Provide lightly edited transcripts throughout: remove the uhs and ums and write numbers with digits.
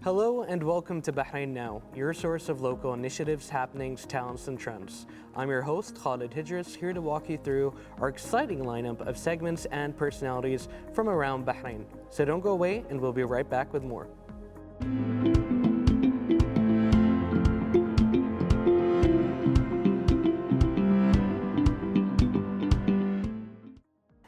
Hello and welcome to Bahrain Now, your source of local initiatives, happenings, talents, and trends. I'm your host, Khalid Hijris, here to walk you through our exciting lineup of segments and personalities from around Bahrain. So don't go away, and we'll be right back with more.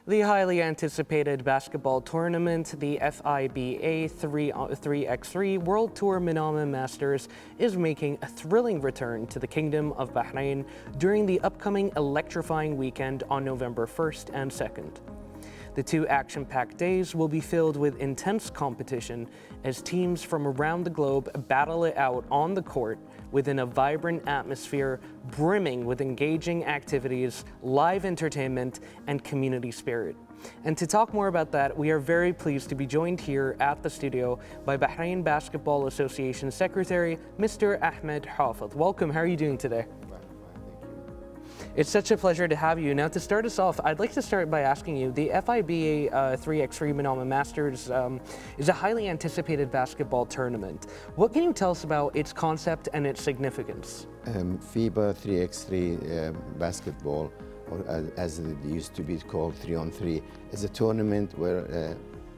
The highly anticipated basketball tournament, the FIBA 3x3 World Tour Manama Masters, is making a thrilling return to the Kingdom of Bahrain during the upcoming electrifying weekend on November 1st and 2nd. The two action-packed days will be filled with intense competition as teams from around the globe battle it out on the court within a vibrant atmosphere brimming with engaging activities, live entertainment, and community spirit. And to talk more about that, we are very pleased to be joined here at the studio by Bahrain Basketball Association Secretary, Mr. Ahmed Hafid. Welcome, how are you doing today? It's such a pleasure to have you. Now, to start us off, I'd like to start by asking you, the FIBA 3x3 Manama Masters is a highly anticipated basketball tournament. What can you tell us about its concept and its significance? FIBA 3x3 basketball, or as it used to be called 3-on-3, is a tournament where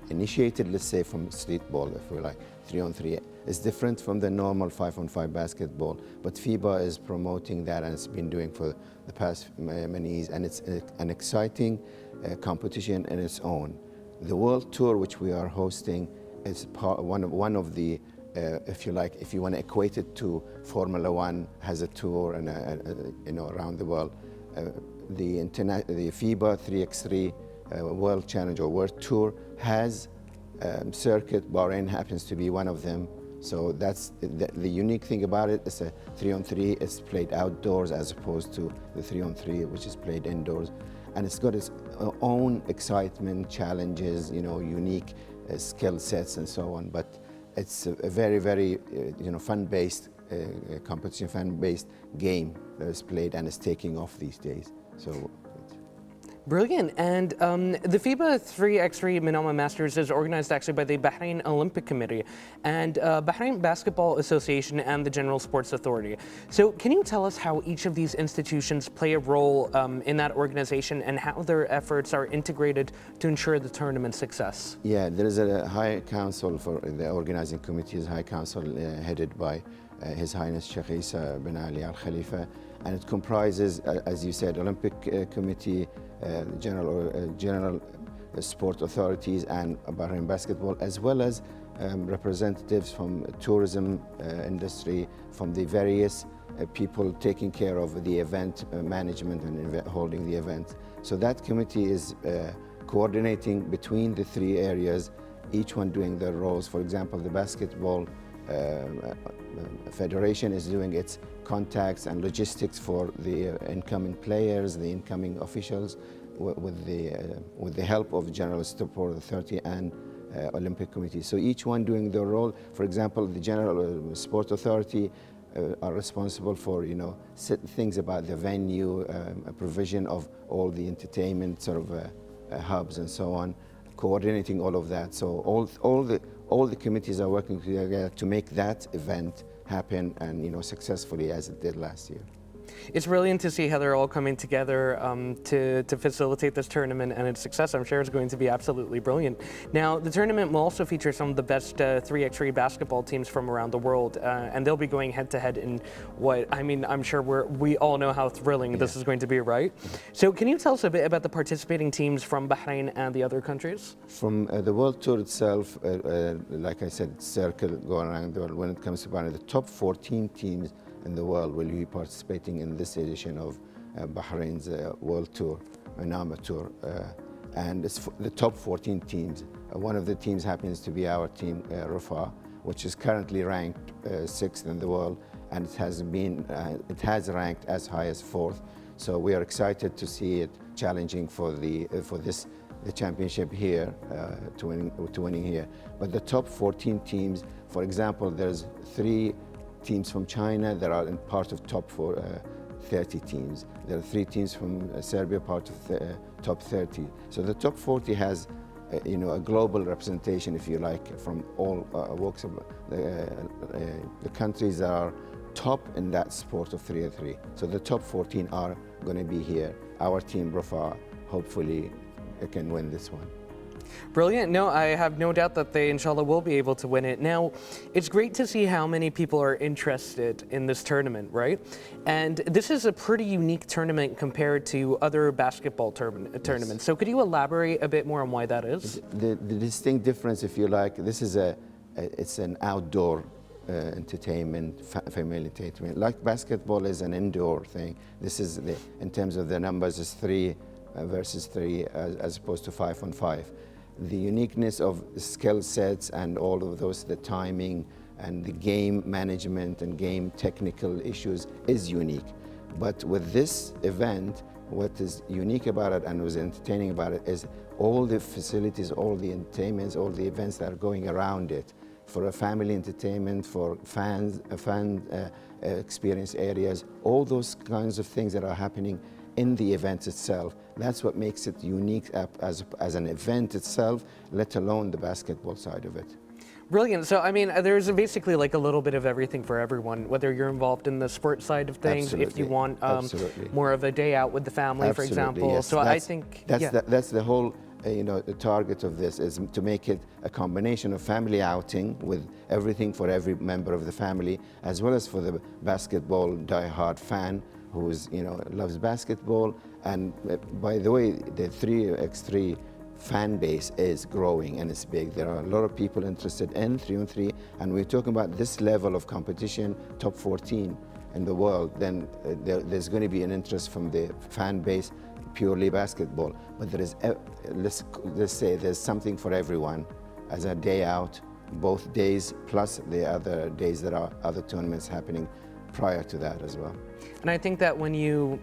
initiated, let's say, from street ball, if we like, 3-on-3. It's different from the normal 5-on-5 basketball, but FIBA is promoting that, and it's been doing for the past many years, and it's an exciting competition in its own. The World Tour, which we are hosting, is one of the, if you like, if you want to equate it to Formula One, has a tour and around the world. The FIBA 3x3 World Challenge or World Tour has circuit. Bahrain happens to be one of them. So that's the unique thing about it. It's a 3-on-3. It's played outdoors as opposed to the 3-on-3, which is played indoors. And it's got its own excitement, challenges, unique skill sets and so on. But it's a very, very, fun-based competition, fun-based game that is played and is taking off these days. So. Brilliant. And the FIBA 3x3 Manama Masters is organized actually by the Bahrain Olympic Committee and Bahrain Basketball Association and the General Sports Authority. So can you tell us how each of these institutions play a role in that organization and how their efforts are integrated to ensure the tournament's success? Yeah, there is a High Council for the organizing committee's High Council headed by His Highness Sheikh Isa bin Ali Al Khalifa, and it comprises, as you said, Olympic Committee, General Sport Authorities and Bahrain Basketball, as well as representatives from tourism industry, from the various people taking care of the event management and holding the event. So that committee is coordinating between the three areas, each one doing their roles. For example, the basketball Federation is doing its contacts and logistics for the incoming players, the incoming officials, with the help of General Sport Authority and Olympic Committee. So each one doing their role. For example, the General Sport Authority are responsible for things about the venue, provision of all the entertainment sort of hubs and so on, coordinating all of that. So all the committees are working together to make that event happen and successfully as it did last year. It's brilliant to see how they're all coming together to facilitate this tournament, and its success, I'm sure, is going to be absolutely brilliant. Now, the tournament will also feature some of the best 3x3 basketball teams from around the world, and they'll be going head-to-head in I'm sure we all know how thrilling this is going to be, right? So can you tell us a bit about the participating teams from Bahrain and the other countries? From the World Tour itself, like I said, circle going around the world. When it comes to Bahrain, the top 14 teams in the world will be participating in this edition of Bahrain's World Tour Manama Tour, and it's the top 14 teams. One of the teams happens to be our team, Rufa, which is currently ranked 6th in the world, and it has ranked as high as 4th. So we are excited to see it challenging for the championship here, to winning here. But the top 14 teams, for example, there's 3 teams from China that are in part of top 30 teams. There are 3 teams from Serbia, part of the top 30. So the top 40 has a global representation, if you like, from all walks of the countries that are top in that sport of 3x3. So the top 14 are going to be here. Our team, Rafa, hopefully can win this one. Brilliant. No, I have no doubt that they, inshallah, will be able to win it. Now, it's great to see how many people are interested in this tournament, right? And this is a pretty unique tournament compared to other basketball tournaments. Yes. So could you elaborate a bit more on why that is? The distinct difference, if you like, this is it's an outdoor entertainment, family entertainment. Like basketball is an indoor thing. This is, in terms of the numbers, is 3 versus 3 as opposed to 5 on 5. The uniqueness of skill sets and all of those, the timing and the game management and game technical issues is unique. But with this event, what is unique about it and was entertaining about it is all the facilities, all the entertainments, all the events that are going around it. For a family entertainment, for fans, fan experience areas, all those kinds of things that are happening in the event itself. That's what makes it unique as an event itself, let alone the basketball side of it. Brilliant. So, I mean, there's basically like a little bit of everything for everyone, whether you're involved in the sports side of things, Absolutely. If you want more of a day out with the family, Absolutely, for example. Yes. So I think that's the whole the target of this is to make it a combination of family outing with everything for every member of the family, as well as for the basketball diehard fan who's loves basketball. And by the way, the 3x3 fan base is growing and it's big. There are a lot of people interested in 3-on-3, and we're talking about this level of competition, top 14 in the world. Then there's going to be an interest from the fan base, purely basketball. But there is, let's say, there's something for everyone as a day out, both days plus the other days that are other tournaments happening prior to that as well. And I think that when you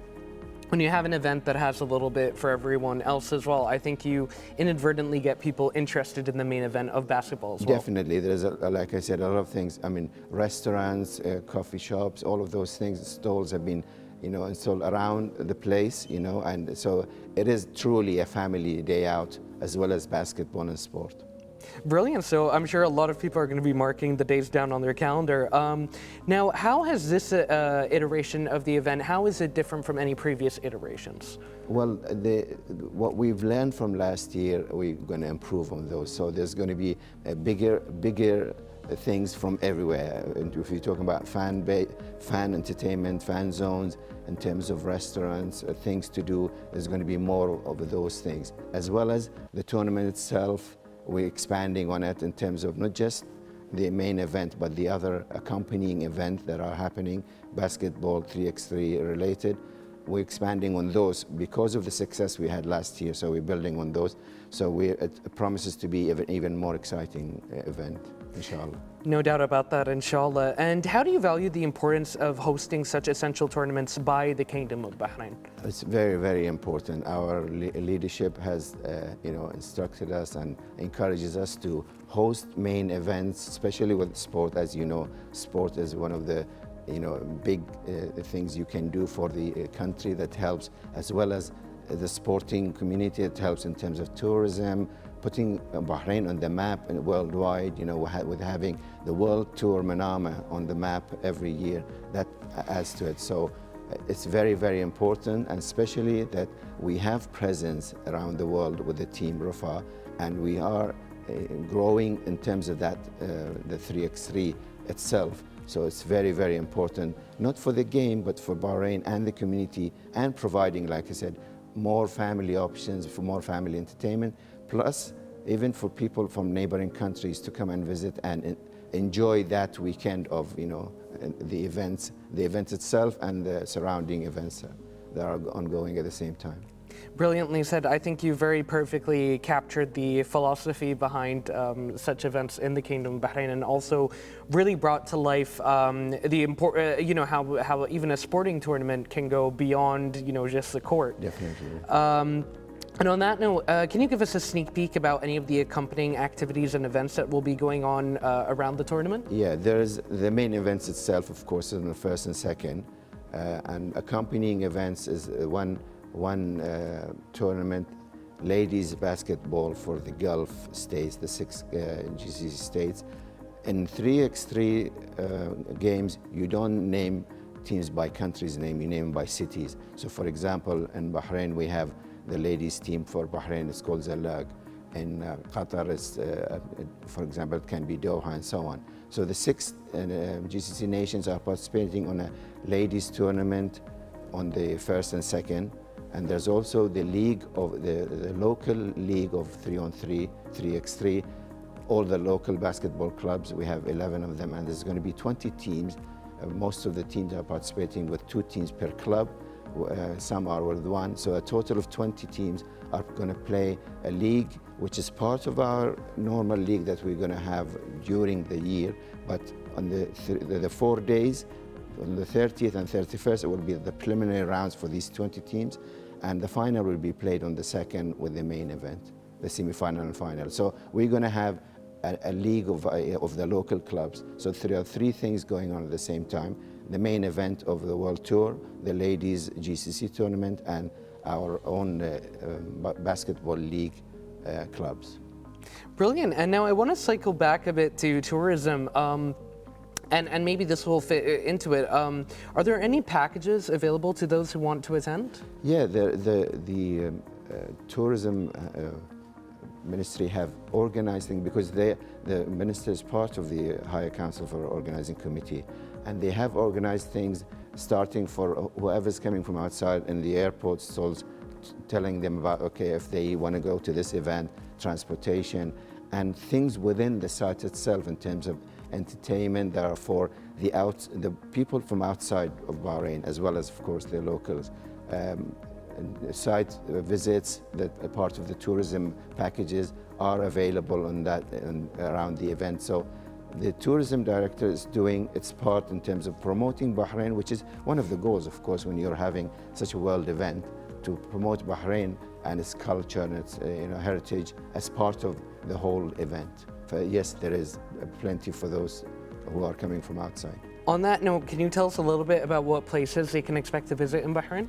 have an event that has a little bit for everyone else as well, I think you inadvertently get people interested in the main event of basketball as well. Definitely. There's, like I said, a lot of things. I mean, restaurants, coffee shops, all of those things, stalls have been installed around the place, and so it is truly a family day out as well as basketball and sport. Brilliant. So I'm sure a lot of people are going to be marking the days down on their calendar. Now, how has this iteration of the event, how is it different from any previous iterations? Well, what we've learned from last year, we're going to improve on those. So there's going to be a bigger things from everywhere. And if you're talking about fan entertainment, fan zones, in terms of restaurants, things to do, there's going to be more of those things. As well as the tournament itself, we're expanding on it in terms of not just the main event, but the other accompanying events that are happening, basketball 3x3 related. We're expanding on those because of the success we had last year, so we're building on those. So it promises to be an even more exciting event, inshallah. No doubt about that, inshallah. And how do you value the importance of hosting such essential tournaments by the Kingdom of Bahrain? It's very, very important. Our leadership has, instructed us and encourages us to host main events, especially with sport. As you know, sport is one of the big things you can do for the country that helps, as well as the sporting community. It helps in terms of tourism, putting Bahrain on the map and worldwide, with having the World Tour Manama on the map every year. That adds to it. So it's very, very important, and especially that we have presence around the world with the team Rafa, and we are growing in terms of that, the 3x3 itself. So it's very, very important, not for the game, but for Bahrain and the community, and providing, like I said, more family options, for more family entertainment, plus even for people from neighboring countries to come and visit and enjoy that weekend of, the event itself and the surrounding events that are ongoing at the same time. Brilliantly said. I think you very perfectly captured the philosophy behind such events in the Kingdom of Bahrain, and also really brought to life how even a sporting tournament can go beyond just the court. Definitely. And on that note, can you give us a sneak peek about any of the accompanying activities and events that will be going on around the tournament? Yeah, there's the main events itself, of course, in the first and second, and accompanying events is one tournament ladies basketball for the Gulf states, the 6 GCC states. In 3x3 games, you don't name teams by country's name, you name them by cities. So for example, in Bahrain, we have the ladies team for Bahrain, it's called Zalaq. In Qatar, for example, it can be Doha and so on. So the 6 GCC nations are participating on a ladies tournament on the 1st and 2nd. And there's also the league of the local league of 3-on-3, 3x3. All the local basketball clubs, we have 11 of them, and there's going to be 20 teams. Most of the teams are participating with 2 teams per club. Some are with 1. So a total of 20 teams are going to play a league, which is part of our normal league that we're going to have during the year. But on the 4 days, on the 30th and 31st, it will be the preliminary rounds for these 20 teams. And the final will be played on the 2nd with the main event, the semi-final and final. So we're going to have a league of the local clubs. So there are 3 things going on at the same time: the main event of the World Tour, the ladies GCC tournament, and our own basketball league clubs. Brilliant. And now I want to cycle back a bit to tourism. And maybe this will fit into it. Are there any packages available to those who want to attend? Yeah, the tourism ministry have organized things, because the minister is part of the Higher Council for Organizing Committee, and they have organized things starting for whoever's coming from outside in the airport stalls, telling them about, okay, if they want to go to this event, transportation, and things within the site itself in terms of entertainment that are for the people from outside of Bahrain, as well as, of course, the locals. Site visits that are part of the tourism packages are available on that and around the event. So the tourism director is doing its part in terms of promoting Bahrain, which is one of the goals, of course, when you're having such a world event, to promote Bahrain and its culture and its heritage as part of the whole event. Yes, there is plenty for those who are coming from outside. On that note, can you tell us a little bit about what places they can expect to visit in Bahrain?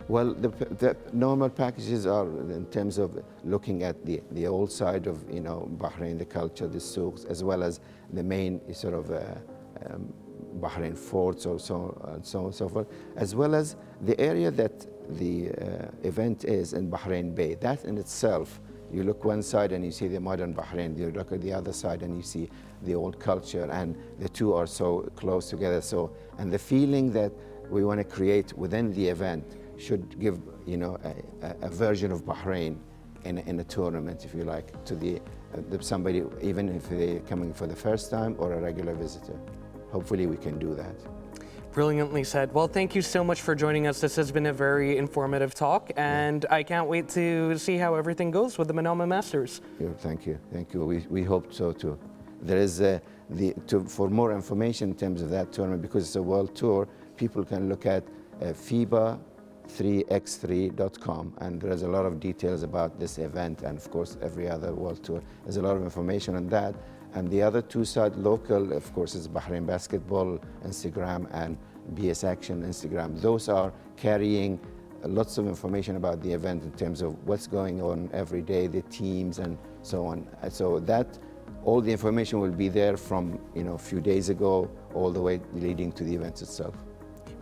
Well, the normal packages are in terms of looking at the old side of Bahrain, the culture, the souks, as well as the main sort of Bahrain forts or so and so forth, as well as the area that the event is in Bahrain Bay. That in itself, you look one side and you see the modern Bahrain, you look at the other side and you see the old culture, and the two are so close together. So, and the feeling that we want to create within the event should give a version of Bahrain in a tournament, if you like, to somebody, even if they're coming for the first time or a regular visitor. Hopefully we can do that. Brilliantly said. Well, thank you so much for joining us. This has been a very informative talk, and I can't wait to see how everything goes with the Manama Masters. Yeah, thank you. We hope so too. There is for more information in terms of that tournament, because it's a world tour, people can look at FIBA 3x3.com, and there's a lot of details about this event, and of course every other world tour. There's a lot of information on that. And the other 2 sites, local, of course, is Bahrain Basketball Instagram and BS Action Instagram. Those are carrying lots of information about the event in terms of what's going on every day, the teams and so on. So that all the information will be there from a few days ago all the way leading to the event itself.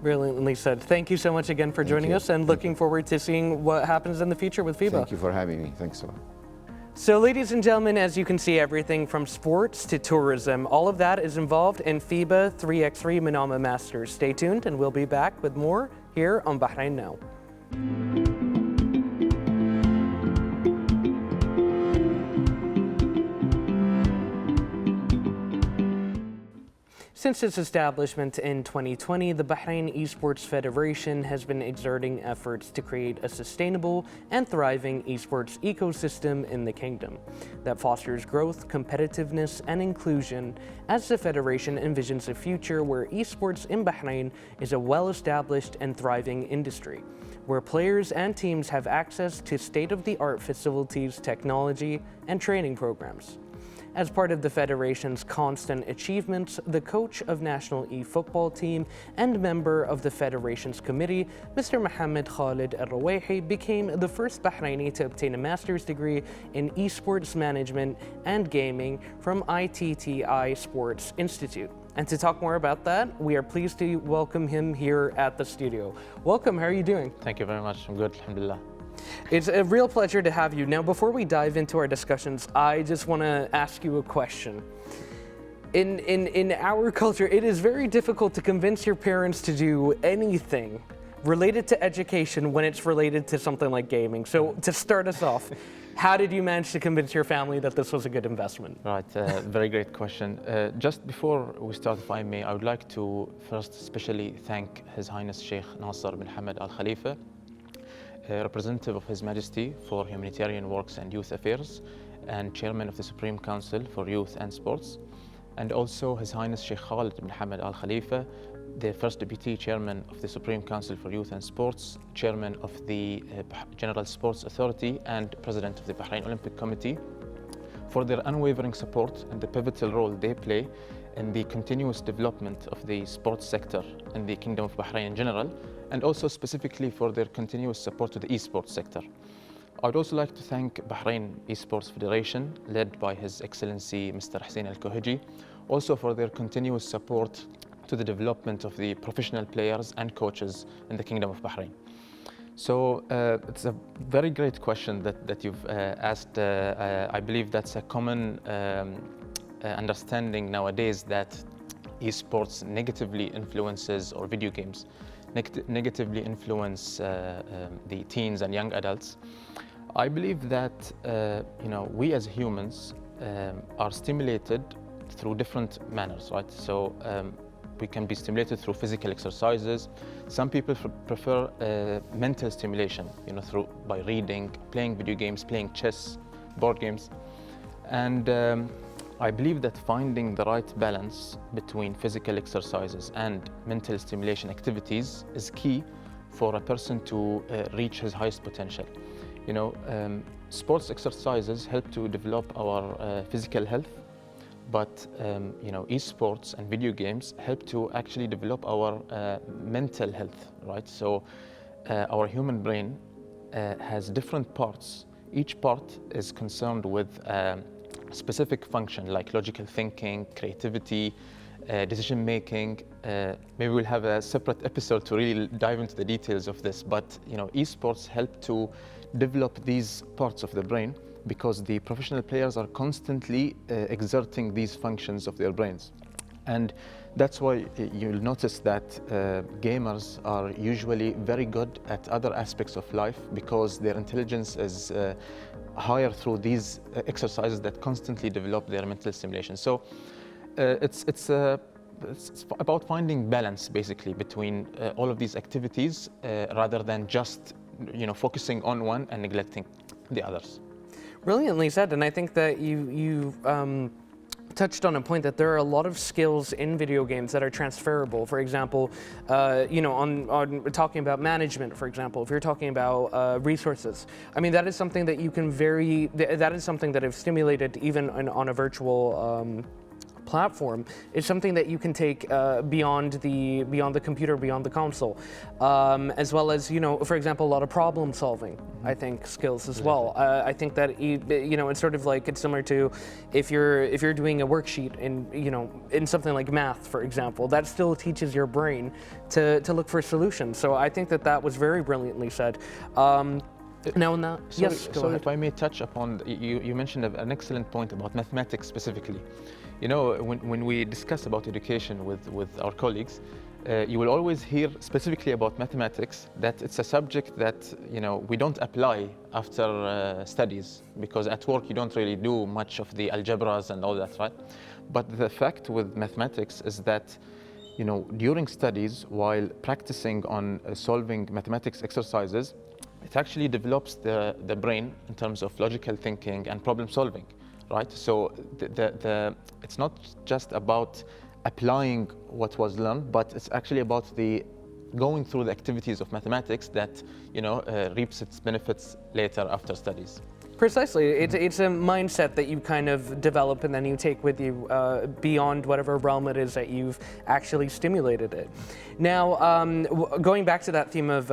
Brilliantly said. Thank you so much again for joining us, and looking forward to seeing what happens in the future with FIBA. Thank you for having me. Thanks a lot. So ladies and gentlemen, as you can see, everything from sports to tourism, all of that is involved in FIBA 3x3 Manama Masters. Stay tuned and we'll be back with more here on Bahrain Now. Since its establishment in 2020, the Bahrain Esports Federation has been exerting efforts to create a sustainable and thriving esports ecosystem in the kingdom that fosters growth, competitiveness, and inclusion, as the Federation envisions a future where esports in Bahrain is a well-established and thriving industry, where players and teams have access to state-of-the-art facilities, technology, and training programs. As part of the Federation's constant achievements, the coach of national eFootball team and member of the Federation's committee, Mr. Mohammed Khalid Al-Rawaihi, became the first Bahraini to obtain a master's degree in Esports Management and Gaming from ITTI Sports Institute. And to talk more about that, we are pleased to welcome him here at the studio. Welcome, how are you doing? Thank you very much. I'm good, alhamdulillah. It's a real pleasure to have you. Now, before we dive into our discussions, I just want to ask you a question. In our culture, it is very difficult to convince your parents to do anything related to education when it's related to something like gaming. So to start us off, how did you manage to convince your family that this was a good investment? Right, very great question. Just before we start, if I may, I would like to first especially thank His Highness Sheikh Nasser bin Hamad Al Khalifa, representative of His Majesty for Humanitarian Works and Youth Affairs, and Chairman of the Supreme Council for Youth and Sports, and also His Highness Sheikh Khalid bin Hamad Al Khalifa, the First Deputy Chairman of the Supreme Council for Youth and Sports, Chairman of the General Sports Authority, and President of the Bahrain Olympic Committee, for their unwavering support and the pivotal role they play in the continuous development of the sports sector in the Kingdom of Bahrain in general, and also specifically for their continuous support to the esports sector. I would also like to thank Bahrain Esports Federation, led by His Excellency Mr. Hussein Al-Kohiji, also for their continuous support to the development of the professional players and coaches in the Kingdom of Bahrain. So it's a very great question that you've asked. I believe that's a common understanding nowadays that esports negatively influences, or video games negatively influence the teens and young adults. I believe that we as humans are stimulated through different manners, right? So we can be stimulated through physical exercises. Some people prefer mental stimulation, by reading, playing video games, playing chess, board games. And I believe that finding the right balance between physical exercises and mental stimulation activities is key for a person to reach his highest potential. Sports exercises help to develop our physical health, but esports and video games help to actually develop our mental health, right? So our human brain has different parts. Each part is concerned with specific function, like logical thinking, creativity, decision making. Maybe we'll have a separate episode to really dive into the details of this, but esports help to develop these parts of the brain, because the professional players are constantly exerting these functions of their brains. And that's why you'll notice that gamers are usually very good at other aspects of life, because their intelligence is higher through these exercises that constantly develop their mental stimulation. So it's about finding balance, basically, between all of these activities, rather than just focusing on one and neglecting the others. Brilliantly said, and I think that you touched on a point that there are a lot of skills in video games that are transferable. For example, on talking about management, for example, if you're talking about resources, I mean, that is something that you can that is something that I've stimulated even on a virtual platform. It's something that you can take beyond the computer, beyond the console, as well as for example, a lot of problem solving. I think skills as well. I think that it's sort of like, it's similar to if you're doing a worksheet in something like math, for example, that still teaches your brain to look for solutions. So I think that was very brilliantly said. Now, yes, go ahead. If I may touch upon, you mentioned an excellent point about mathematics specifically. When we discuss about education with our colleagues, you will always hear specifically about mathematics that it's a subject that we don't apply after studies, because at work you don't really do much of the algebras and all that, right? But the fact with mathematics is that during studies, while practicing on solving mathematics exercises, it actually develops the brain in terms of logical thinking and problem solving, right? So it's not just about applying what was learned, but it's actually about going through the activities of mathematics that reaps its benefits later after studies. Precisely. It's a mindset that you kind of develop and then you take with you beyond whatever realm it is that you've actually stimulated it. Now, going back to that theme of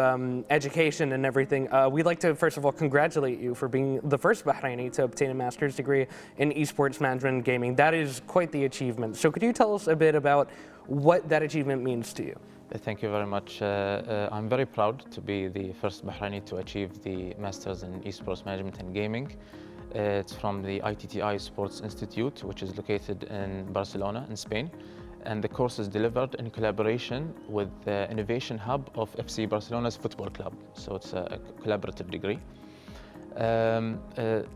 education and everything, we'd like to first of all congratulate you for being the first Bahraini to obtain a master's degree in Esports Management and Gaming. That is quite the achievement. So could you tell us a bit about what that achievement means to you? Thank you very much. I'm very proud to be the first Bahraini to achieve the Masters in Esports Management and Gaming. It's from the ITTI Sports Institute, which is located in Barcelona, in Spain. And the course is delivered in collaboration with the Innovation Hub of FC Barcelona's football club. So it's a collaborative degree.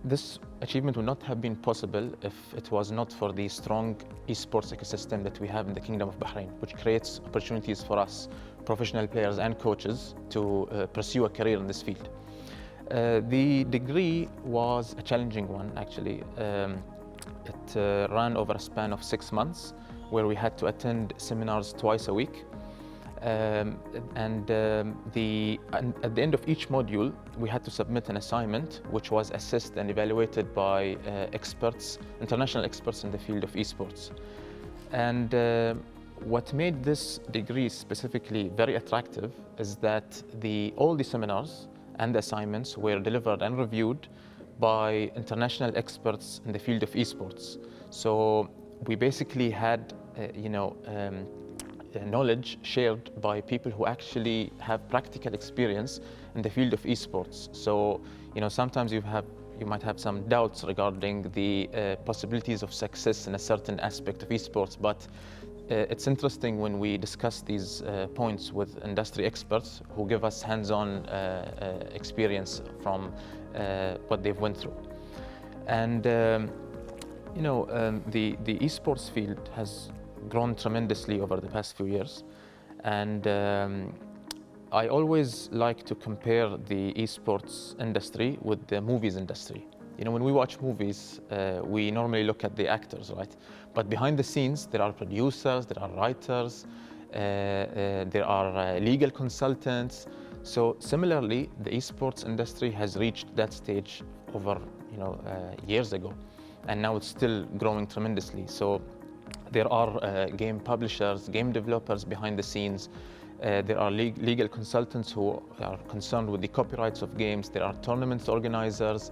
This achievement would not have been possible if it was not for the strong esports ecosystem that we have in the Kingdom of Bahrain, which creates opportunities for us, professional players and coaches, to pursue a career in this field. The degree was a challenging one, actually. It ran over a span of 6 months, where we had to attend seminars twice a week. At the end of each module, we had to submit an assignment which was assessed and evaluated by experts, international experts in the field of esports. And what made this degree specifically very attractive is that all the seminars and the assignments were delivered and reviewed by international experts in the field of esports. So we basically had, knowledge shared by people who actually have practical experience in the field of esports. So, sometimes you might have some doubts regarding the possibilities of success in a certain aspect of esports, but it's interesting when we discuss these points with industry experts who give us hands-on experience from what they've went through. And the esports field has grown tremendously over the past few years, and I always like to compare the esports industry with the movies industry. When we watch movies, we normally look at the actors, right? But behind the scenes, there are producers, there are writers, there are legal consultants. So similarly, the esports industry has reached that stage over years ago, and now it's still growing tremendously. So there are game publishers, game developers behind the scenes. There are legal consultants who are concerned with the copyrights of games. There are tournament organizers,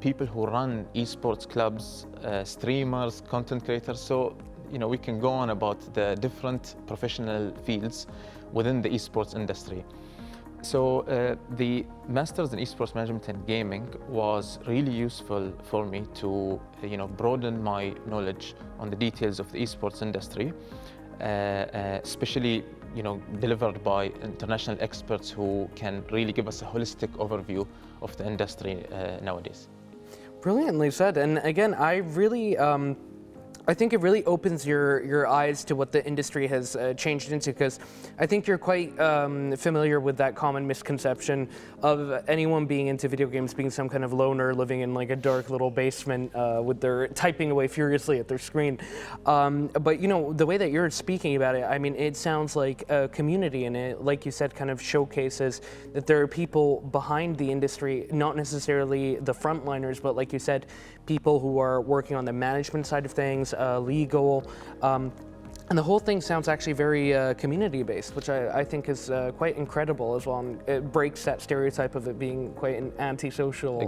people who run esports clubs, streamers, content creators. So, we can go on about the different professional fields within the esports industry. So the Masters in Esports Management and Gaming was really useful for me to broaden my knowledge on the details of the esports industry, especially delivered by international experts who can really give us a holistic overview of the industry nowadays. Brilliantly said. And again, I think it really opens your eyes to what the industry has changed into, because I think you're quite familiar with that common misconception of anyone being into video games being some kind of loner living in like a dark little basement with their typing away furiously at their screen. But the way that you're speaking about it, I mean, it sounds like a community, and it, like you said, kind of showcases that there are people behind the industry, not necessarily the frontliners, but like you said, people who are working on the management side of things, legal, and the whole thing sounds actually very community-based, which I think is quite incredible as well. And it breaks that stereotype of it being quite an antisocial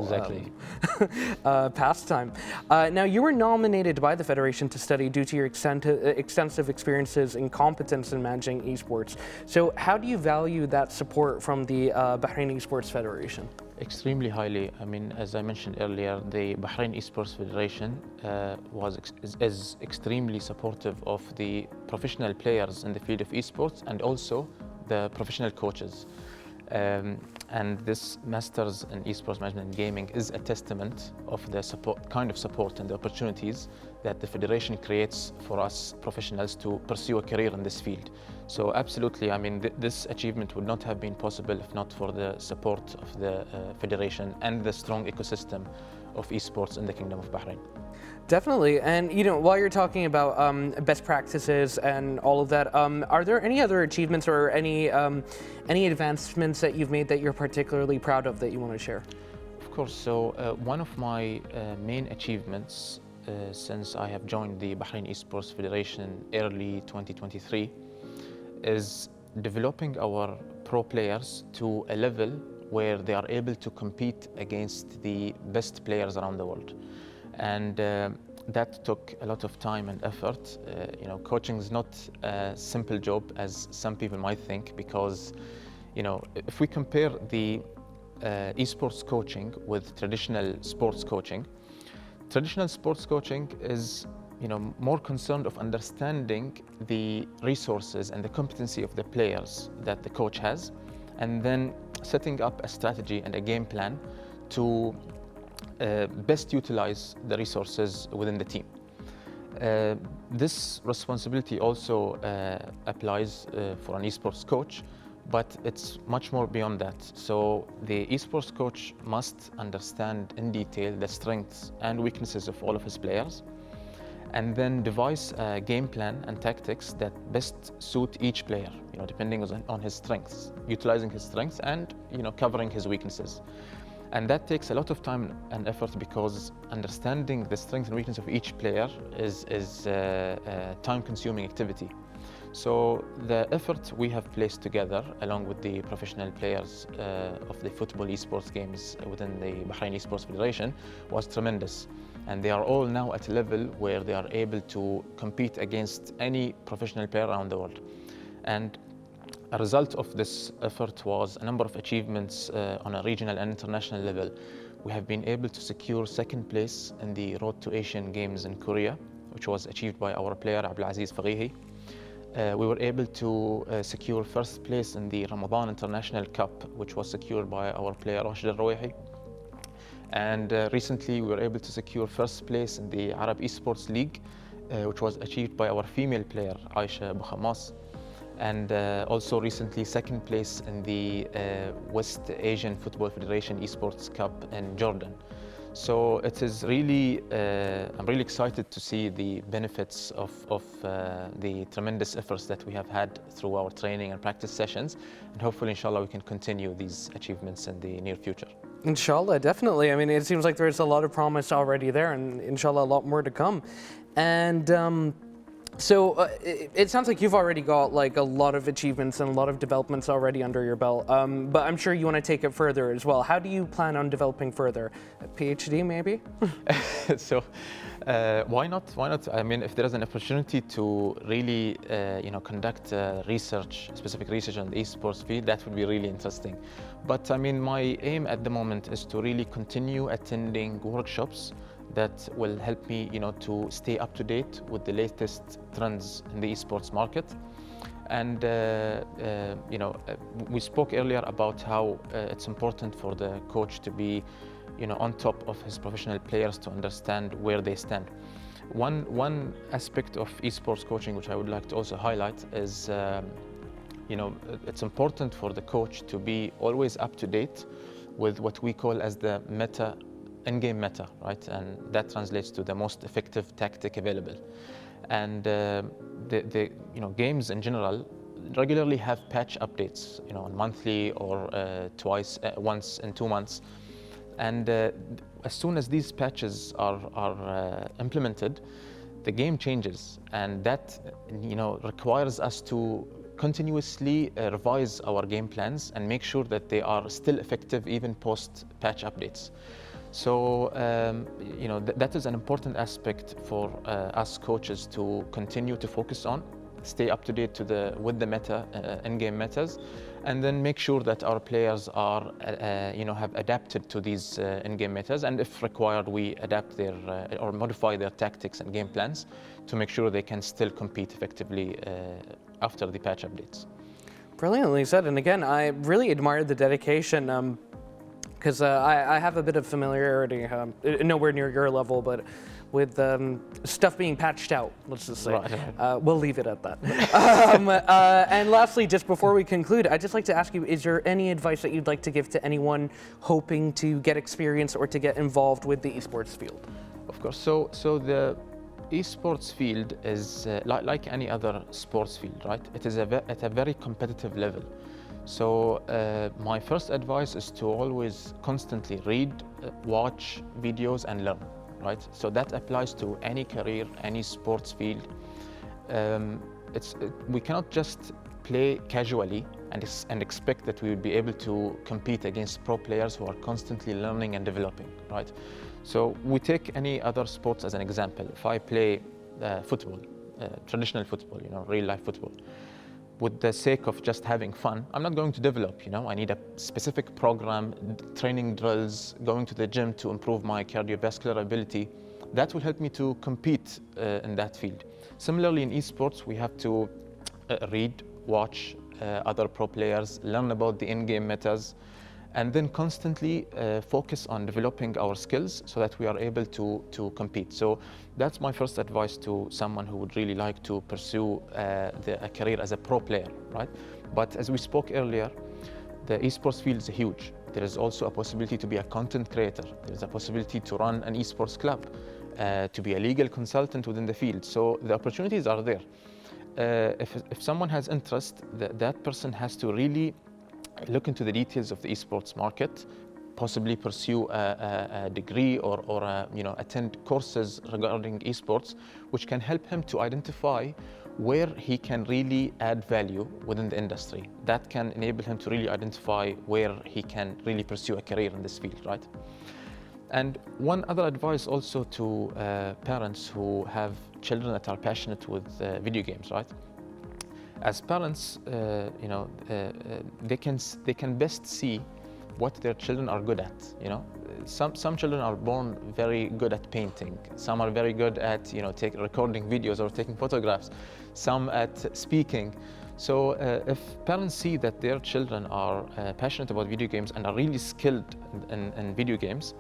pastime. Now, you were nominated by the Federation to study due to your extensive experiences and competence in managing esports. So how do you value that support from the Bahrain Esports Federation? Extremely highly. I mean, as I mentioned earlier, the Bahrain Esports Federation is extremely supportive of the professional players in the field of esports and also the professional coaches. And this Masters in Esports Management and Gaming is a testament of the kind of support and the opportunities that the Federation creates for us professionals to pursue a career in this field. So absolutely, I mean, this achievement would not have been possible if not for the support of the Federation and the strong ecosystem of esports in the Kingdom of Bahrain. Definitely. And while you're talking about best practices and all of that, are there any other achievements or any advancements that you've made that you're particularly proud of that you want to share? Of course. So one of my main achievements since I have joined the Bahrain Esports Federation early 2023 is developing our pro players to a level where they are able to compete against the best players around the world. And that took a lot of time and effort. Coaching is not a simple job as some people might think, because if we compare the esports coaching with traditional sports coaching is more concerned of understanding the resources and the competency of the players that the coach has, and then setting up a strategy and a game plan to best utilize the resources within the team. This responsibility also applies for an esports coach, but it's much more beyond that. So the esports coach must understand in detail the strengths and weaknesses of all of his players, and then devise a game plan and tactics that best suit each player, depending on his strengths, utilizing his strengths and covering his weaknesses. And that takes a lot of time and effort, because understanding the strengths and weakness of each player is a time-consuming activity. So the effort we have placed together, along with the professional players of the football esports games within the Bahrain Esports Federation, was tremendous. And they are all now at a level where they are able to compete against any professional player around the world. And a result of this effort was a number of achievements on a regional and international level. We have been able to secure second place in the Road to Asian Games in Korea, which was achieved by our player Abdulaziz Faghihi. We were able to secure first place in the Ramadan International Cup, which was secured by our player Rashid Al-Rawaihi. And recently we were able to secure first place in the Arab Esports League, which was achieved by our female player Aisha Bukhamas. And also recently second place in the West Asian Football Federation Esports Cup in Jordan. So it is really, I'm really excited to see the benefits of the tremendous efforts that we have had through our training and practice sessions. And hopefully, inshallah, we can continue these achievements in the near future. Inshallah, definitely. I mean, it seems like there's a lot of promise already there, and inshallah, a lot more to come. And so it sounds like you've already got like a lot of achievements and a lot of developments already under your belt, but I'm sure you want to take it further as well. How do you plan on developing further? A PhD maybe? So why not? Why not? I mean, if there is an opportunity to really conduct research, specific research on the esports field, that would be really interesting. But I mean, my aim at the moment is to really continue attending workshops that will help me, to stay up to date with the latest trends in the esports market. And we spoke earlier about how it's important for the coach to be, on top of his professional players to understand where they stand. One aspect of esports coaching, which I would like to also highlight, is it's important for the coach to be always up to date with what we call as the meta, in-game meta, right? And that translates to the most effective tactic available. And the games in general regularly have patch updates, on monthly or once in 2 months. And as soon as these patches are implemented, the game changes, and that requires us to continuously revise our game plans and make sure that they are still effective even post patch updates. So that is an important aspect for us coaches to continue to focus on, stay up to date with the meta, in-game metas, and then make sure that our players are have adapted to these in-game metas, and if required, we adapt their or modify their tactics and game plans to make sure they can still compete effectively after the patch updates. Brilliantly said, and again, I really admire the dedication. Because I have a bit of familiarity, nowhere near your level, but with stuff being patched out, let's just say. Right. We'll leave it at that. And lastly, just before we conclude, I'd just like to ask you, is there any advice that you'd like to give to anyone hoping to get experience or to get involved with the esports field? Of course. So the esports field is like any other sports field, right? It is at a very competitive level. So my first advice is to always constantly read, watch videos and learn, right? So that applies to any career, any sports field. We cannot just play casually and expect that we would be able to compete against pro players who are constantly learning and developing, right? So we take any other sports as an example. If I play football, traditional football, real life football, with the sake of just having fun, I'm not going to develop, I need a specific program, training drills, going to the gym to improve my cardiovascular ability. That will help me to compete in that field. Similarly, in esports, we have to read, watch other pro players, learn about the in-game metas, and then constantly focus on developing our skills so that we are able to compete. So that's my first advice to someone who would really like to pursue a career as a pro player, right? But as we spoke earlier, the esports field is huge. There is also a possibility to be a content creator. There's a possibility to run an esports club, to be a legal consultant within the field. So the opportunities are there. If someone has interest, that person has to really look into the details of the esports market, possibly pursue a degree or attend courses regarding esports, which can help him to identify where he can really add value within the industry. That can enable him to really identify where he can really pursue a career in this field, right? And one other advice also to parents who have children that are passionate with video games, right? As parents, they can best see what their children are good at. Some children are born very good at painting. Some are very good at recording videos or taking photographs. Some at speaking. So if parents see that their children are passionate about video games and are really skilled in video games,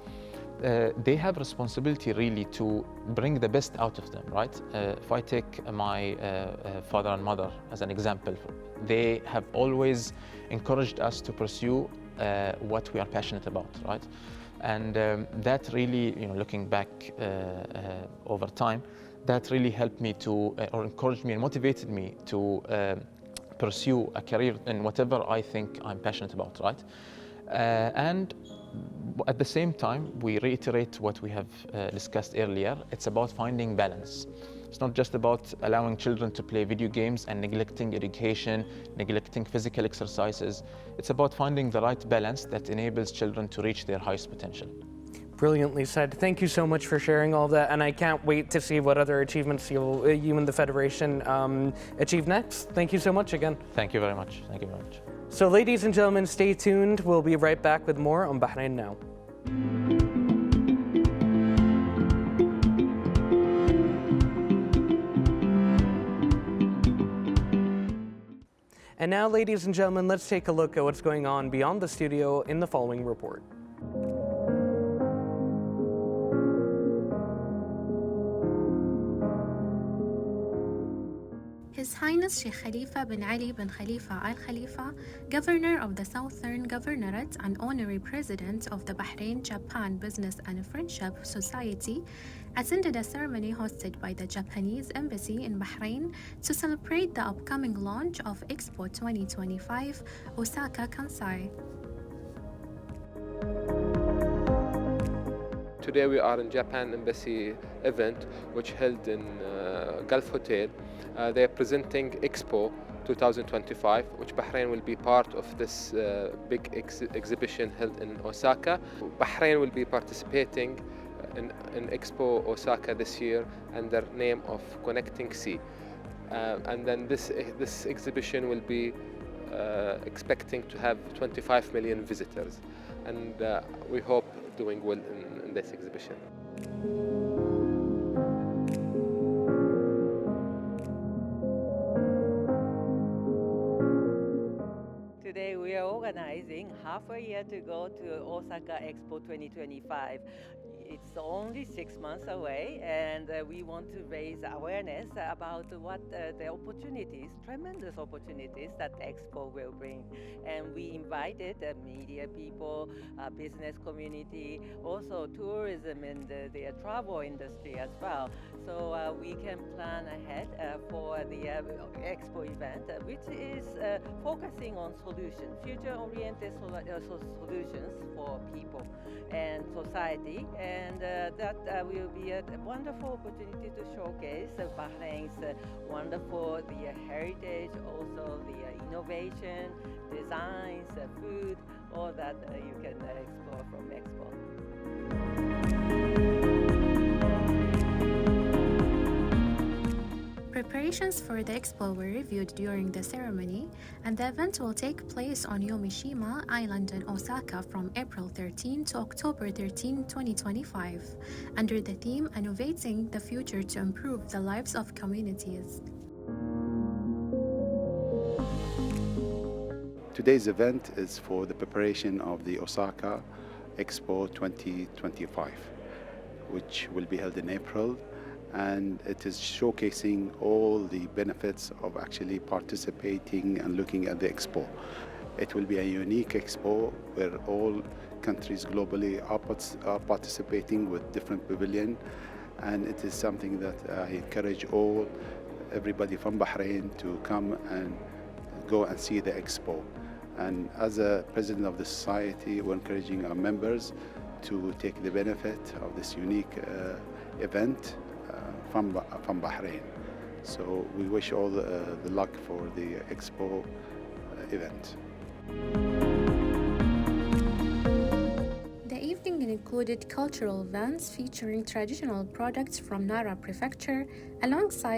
they have responsibility really to bring the best out of them, right? If I take my father and mother as an example, they have always encouraged us to pursue what we are passionate about, right? And that really, looking back over time, that really helped me to, or encouraged me and motivated me to pursue a career in whatever I think I'm passionate about, right? And at the same time, we reiterate what we have discussed earlier. It's about finding balance. It's not just about allowing children to play video games and neglecting education, neglecting physical exercises. It's about finding the right balance that enables children to reach their highest potential. Brilliantly said. Thank you so much for sharing all that, and I can't wait to see what other achievements you and the Federation achieve next. Thank you so much again. Thank you very much. Thank you very much. So ladies and gentlemen, stay tuned. We'll be right back with more on Bahrain Now. And now, ladies and gentlemen, let's take a look at what's going on beyond the studio in the following report. His Highness Sheikh Khalifa bin Ali bin Khalifa Al Khalifa, Governor of the Southern Governorate and Honorary President of the Bahrain-Japan Business and Friendship Society, attended a ceremony hosted by the Japanese Embassy in Bahrain to celebrate the upcoming launch of Expo 2025 Osaka Kansai. Today we are in Japan Embassy event which held in Gulf Hotel. They are presenting Expo 2025, which Bahrain will be part of this big exhibition held in Osaka. Bahrain will be participating in Expo Osaka this year under the name of Connecting Sea. And then this exhibition will be expecting to have 25 million visitors. And we hope doing well in this exhibition. Today we are organizing half a year to go to Osaka Expo 2025. It's only 6 months away, and we want to raise awareness about what the opportunities, tremendous opportunities that Expo will bring. And we invited the media people, business community, also tourism and the travel industry as well. so we can plan ahead for the Expo event, which is focusing on solutions, future-oriented solutions for people and society, and that will be a wonderful opportunity to showcase Bahrain's wonderful heritage, also the innovation, designs, food, all that you can explore from Expo. Preparations for the expo were reviewed during the ceremony, and the event will take place on Yomishima Island in Osaka from April 13 to October 13, 2025, under the theme Innovating the Future to Improve the Lives of Communities. Today's event is for the preparation of the Osaka Expo 2025, which will be held in April, and it is showcasing all the benefits of actually participating and looking at the expo. It will be a unique expo where all countries globally are participating with different pavilions, and it is something that I encourage everybody from Bahrain to come and go and see the expo. And as a president of the society, we're encouraging our members to take the benefit of this unique event from Bahrain. So we wish all the luck for the expo event. The evening included cultural events featuring traditional products from Nara Prefecture alongside